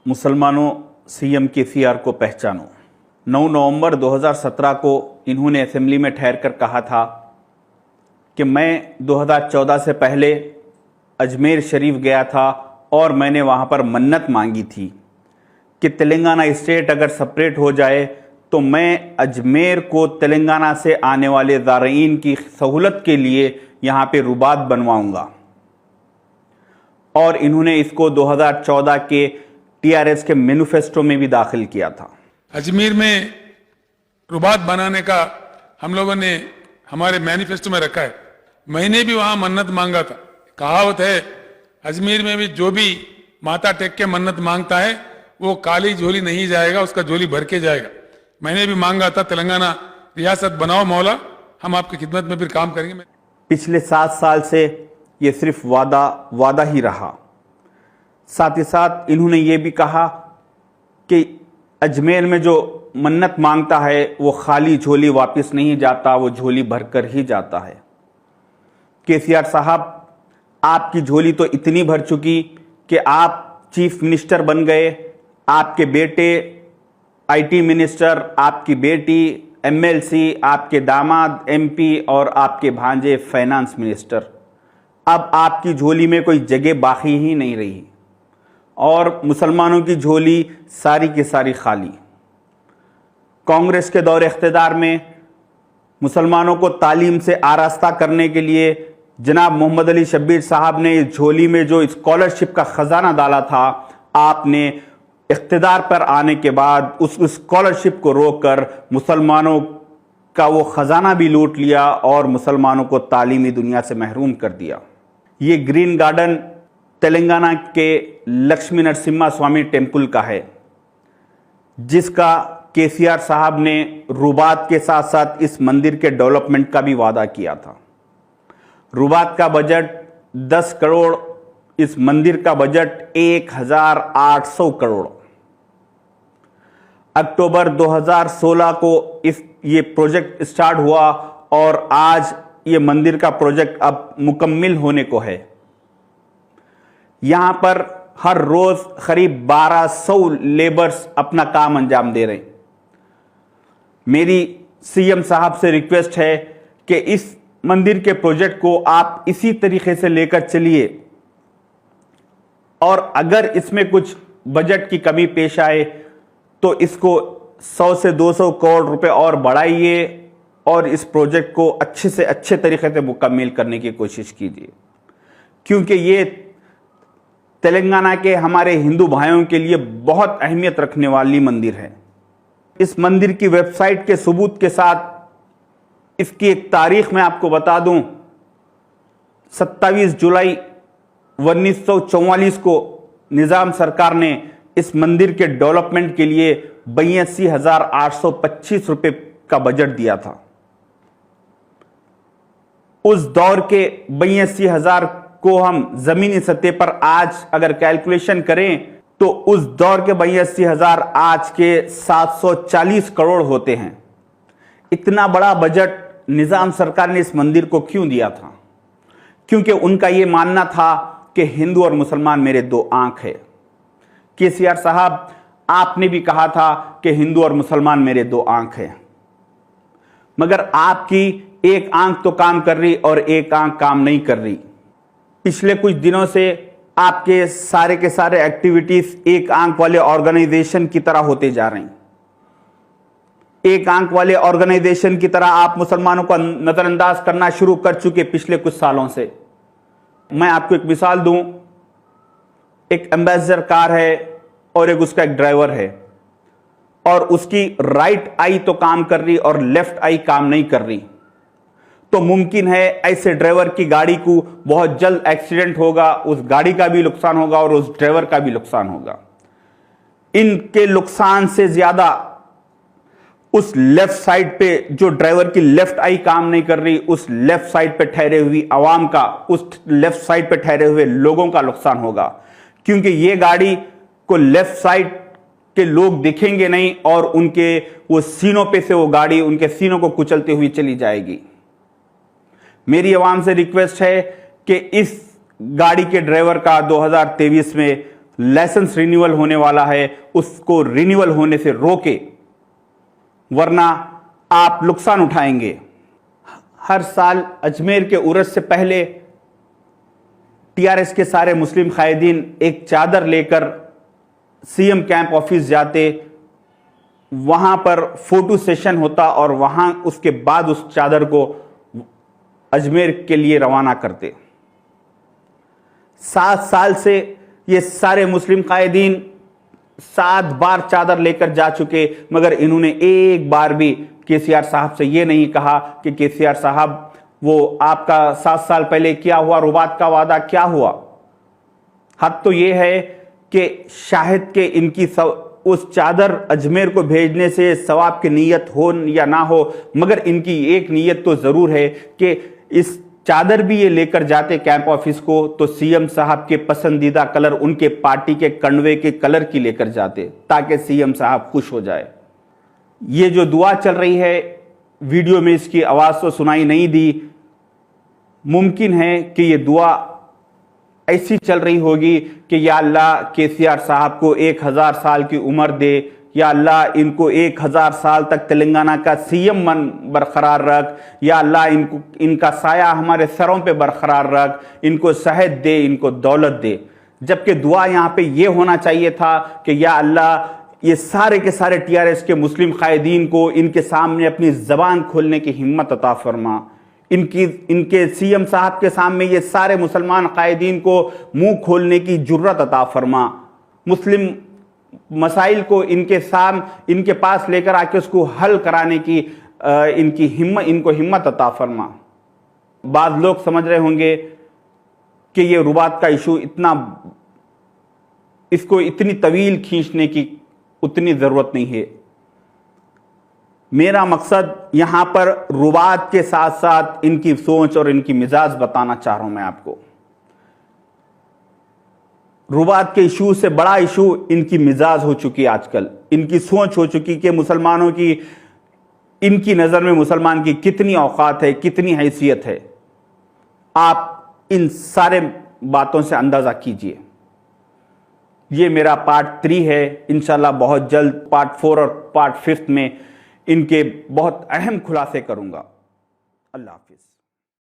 मुसलमानों CM KCR को पहचानो। 9 नवंबर 2017 को इन्होंने असेंबली में ठहर कर कहा था कि मैं 2014 से पहले अजमेर शरीफ गया था और मैंने वहाँ पर मन्नत मांगी थी कि तेलंगाना स्टेट अगर सेपरेट हो जाए तो मैं अजमेर को तेलंगाना से आने वाले ज़ारईन की सहूलत के लिए यहाँ पे रुबात बनवाऊंगा। और इन्होंने इसको 2014 के टीआरएस के मैनिफेस्टो में भी दाखिल किया था। अजमेर में रुबात बनाने का हम लोगों ने हमारे मैनिफेस्टो में रखा है। मैंने भी वहां मन्नत मांगा था। कहावत है अजमेर में भी जो भी माथा टेक के मन्नत मांगता है वो काली झोली नहीं जाएगा, उसका झोली भर के जाएगा। मैंने भी मांगा था तेलंगाना रियासत बनाओ मौला, हम आपकी खिदमत में फिर काम करेंगे। पिछले 7 साल से ये सिर्फ वादा ही रहा। साथ ही साथ इन्होंने ये भी कहा कि अजमेर में जो मन्नत मांगता है वो खाली झोली वापस नहीं जाता, वो झोली भरकर ही जाता है। केसीआर साहब, आपकी झोली तो इतनी भर चुकी कि आप चीफ मिनिस्टर बन गए, आपके बेटे आईटी मिनिस्टर, आपकी बेटी एमएलसी, आपके दामाद एमपी और आपके भांजे फाइनेंस मिनिस्टर। अब आपकी झोली में कोई जगह बाकी ही नहीं रही और मुसलमानों की झोली सारी की सारी खाली। कांग्रेस के दौर इख्तिदार में मुसलमानों को तालीम से आरास्ता करने के लिए जनाब मोहम्मद अली शब्बीर साहब ने इस झोली में जो स्कॉलरशिप का खजाना डाला था, आपने इख्तिदार पर आने के बाद उस स्कॉलरशिप को रोककर मुसलमानों का वो खजाना भी लूट लिया और मुसलमानों को तालीमी दुनिया से महरूम कर दिया। ये ग्रीन गार्डन तेलंगाना के लक्ष्मी नरसिम्हा स्वामी टेम्पल का है, जिसका केसीआर साहब ने रुबात के साथ साथ इस मंदिर के डेवलपमेंट का भी वादा किया था। रुबात का बजट 10 करोड़, इस मंदिर का बजट 1800 करोड़। अक्टूबर 2016 को ये प्रोजेक्ट स्टार्ट हुआ और आज ये मंदिर का प्रोजेक्ट अब मुकम्मिल होने को है। यहां पर हर रोज करीब 1200 लेबर्स अपना काम अंजाम दे रहे हैं। मेरी सीएम साहब से रिक्वेस्ट है कि इस मंदिर के प्रोजेक्ट को आप इसी तरीके से लेकर चलिए और अगर इसमें कुछ बजट की कमी पेश आए तो इसको 100 से 200 करोड़ रुपए और बढ़ाइए और इस प्रोजेक्ट को अच्छे से अच्छे तरीके से मुकम्मिल करने की कोशिश कीजिए, क्योंकि ये तेलंगाना के हमारे हिंदू भाइयों के लिए बहुत अहमियत रखने वाली मंदिर है। इस मंदिर की वेबसाइट के सबूत के साथ इसकी एक तारीख मैं आपको बता दूं, 27 जुलाई 1944 को निजाम सरकार ने इस मंदिर के डेवलपमेंट के लिए 82,825 रुपए का बजट दिया था। उस दौर के 82,000 को हम जमीनी सतह पर आज अगर कैलकुलेशन करें तो उस दौर के 82,000 आज के 740 करोड़ होते हैं। इतना बड़ा बजट निजाम सरकार ने इस मंदिर को क्यों दिया था? क्योंकि उनका यह मानना था कि हिंदू और मुसलमान मेरे 2 आंख है। केसीआर साहब, आपने भी कहा था कि हिंदू और मुसलमान मेरे 2 आंख हैं, मगर आपकी एक आंख तो काम कर रही और एक आंख काम नहीं कर रही। पिछले कुछ दिनों से आपके सारे के सारे एक्टिविटीज एक आंख वाले ऑर्गेनाइजेशन की तरह होते जा रही। एक आंख वाले ऑर्गेनाइजेशन की तरह आप मुसलमानों को नजरअंदाज करना शुरू कर चुके पिछले कुछ सालों से। मैं आपको एक मिसाल दूं, एक एम्बेसडर कार है और एक उसका एक ड्राइवर है और उसकी राइट आई तो काम कर रही और लेफ्ट आई काम नहीं कर रही, तो मुमकिन है ऐसे ड्राइवर की गाड़ी को बहुत जल्द एक्सीडेंट होगा, उस गाड़ी का भी नुकसान होगा और उस ड्राइवर का भी नुकसान होगा। इनके नुकसान से ज्यादा उस लेफ्ट साइड पे जो ड्राइवर की लेफ्ट आई काम नहीं कर रही, उस लेफ्ट साइड पे ठहरे हुई आवाम का, उस लेफ्ट साइड पे ठहरे हुए लोगों का नुकसान होगा, क्योंकि ये गाड़ी को लेफ्ट साइड के लोग दिखेंगे नहीं और उनके वो सीनों पे से वो गाड़ी उनके सीनों को कुचलते हुए चली जाएगी। मेरी आवाम से रिक्वेस्ट है कि इस गाड़ी के ड्राइवर का 2023 में लाइसेंस रिन्यूअल होने वाला है उसको रिन्यूअल होने से रोके, वरना आप नुकसान उठाएंगे। हर साल अजमेर के उर्स से पहले टीआरएस के सारे मुस्लिम कायदीन एक चादर लेकर सीएम कैंप ऑफिस जाते, वहां पर फोटो सेशन होता और वहां उसके बाद उस चादर को अजमेर के लिए रवाना करते। 7 साल से ये सारे मुस्लिम कायदीन 7 बार चादर लेकर जा चुके, मगर इन्होंने एक बार भी केसीआर साहब से ये नहीं कहा कि केसीआर साहब वो आपका 7 साल पहले क्या हुआ, रुबात का वादा क्या हुआ। हद तो ये है कि शाहिद के इनकी उस चादर अजमेर को भेजने से सवाब की नीयत हो या ना हो, मगर इनकी एक नीयत तो जरूर है कि इस चादर भी ये लेकर जाते कैंप ऑफिस को तो सीएम साहब के पसंदीदा कलर, उनके पार्टी के कण्वे के कलर की लेकर जाते, ताकि सीएम साहब खुश हो जाए। ये जो दुआ चल रही है, वीडियो में इसकी आवाज तो सुनाई नहीं दी, मुमकिन है कि ये दुआ ऐसी चल रही होगी कि या अल्लाह केसीआर साहब को 1000 साल की उम्र दे, या अल्लाह इनको 1000 साल तक तेलंगाना का सीएम मन बरकरार रख, या अल्लाह इनका साया हमारे सरों पे बरकरार रख, इनको सेहत दे, इनको दौलत दे। जबकि दुआ यहाँ पे ये होना चाहिए था कि या अल्लाह ये सारे के सारे टीआरएस के मुस्लिम कायदीन को इनके सामने अपनी जबान खोलने की हिम्मत अता फरमा, इनके सीएम साहब के सामने ये सारे मुसलमान कायदीन को मुंह खोलने की जुर्रत अता फरमा, मुस्लिम मसाइल को इनके पास लेकर आके उसको हल कराने की इनको हिम्मत अता फरमा। बाद लोग समझ रहे होंगे कि ये रुबात का इशू इसको इतनी तवील खींचने की उतनी जरूरत नहीं है। मेरा मकसद यहां पर रुबात के साथ साथ इनकी सोच और इनकी मिजाज बताना चाह रहा हूं मैं आपको। रुबात के इशू से बड़ा इशू इनकी मिजाज हो चुकी है आजकल, इनकी सोच हो चुकी कि मुसलमानों की, इनकी नजर में मुसलमान की कितनी औकात है, कितनी हैसियत है। आप इन सारे बातों से अंदाजा कीजिए। ये मेरा पार्ट 3 है, इंशाल्लाह बहुत जल्द पार्ट 4 और पार्ट 5 में इनके बहुत अहम खुलासे करूंगा। अल्लाह हाफिज।